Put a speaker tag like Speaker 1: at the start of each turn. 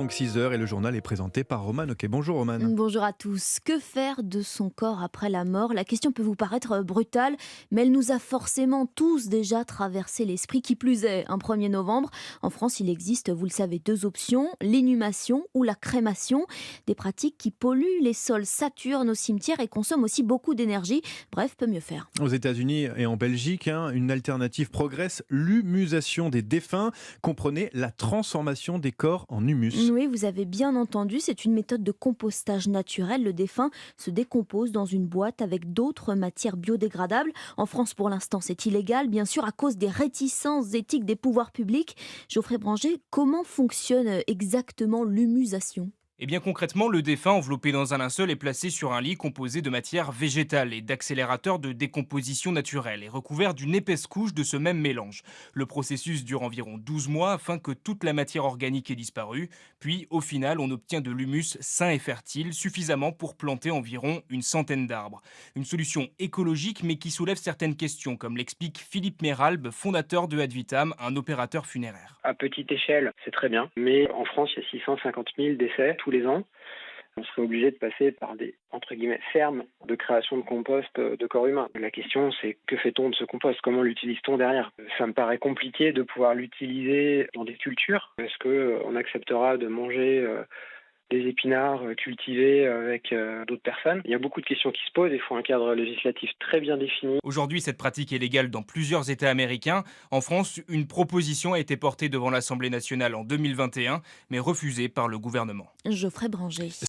Speaker 1: Donc 6 heures et le journal est présenté par Roman. Ok, bonjour Roman.
Speaker 2: Bonjour à tous. Que faire de son corps après la mort? La question peut vous paraître brutale, mais elle nous a forcément tous déjà traversé l'esprit. Qui plus est, un 1er novembre, en France, il existe, vous le savez, deux options, l'inhumation ou la crémation. Des pratiques qui polluent les sols, saturent nos cimetières et consomment aussi beaucoup d'énergie. Bref, peut mieux faire.
Speaker 1: Aux États-Unis et en Belgique, une alternative progresse, l'humusation des défunts. Comprenez la transformation des corps en humus.
Speaker 2: Oui, vous avez bien entendu, c'est une méthode de compostage naturel. Le défunt se décompose dans une boîte avec d'autres matières biodégradables. En France, pour l'instant, c'est illégal, bien sûr, à cause des réticences éthiques des pouvoirs publics. Geoffrey Branger, comment fonctionne exactement l'humusation?
Speaker 3: Eh bien concrètement, le défunt enveloppé dans un linceul est placé sur un lit composé de matière végétale et d'accélérateurs de décomposition naturelle et recouvert d'une épaisse couche de ce même mélange. Le processus dure environ 12 mois afin que toute la matière organique ait disparu, puis au final on obtient de l'humus sain et fertile, suffisamment pour planter environ une centaine d'arbres. Une solution écologique mais qui soulève certaines questions, comme l'explique Philippe Méralbe, fondateur de Advitam, un opérateur funéraire.
Speaker 4: À petite échelle, c'est très bien, mais en France, il y a 650 000 décès tous les ans. On serait obligé de passer par des, entre guillemets, fermes de création de compost de corps humains. La question, c'est que fait-on de ce compost? Comment l'utilise-t-on derrière? Ça me paraît compliqué de pouvoir l'utiliser dans des cultures. Est-ce qu'on acceptera de manger des épinards cultivés avec d'autres personnes? Il y a beaucoup de questions qui se posent. Il faut un cadre législatif très bien défini.
Speaker 3: Aujourd'hui, cette pratique est légale dans plusieurs États américains. En France, une proposition a été portée devant l'Assemblée nationale en 2021, mais refusée par le gouvernement.
Speaker 2: Geoffrey Branger.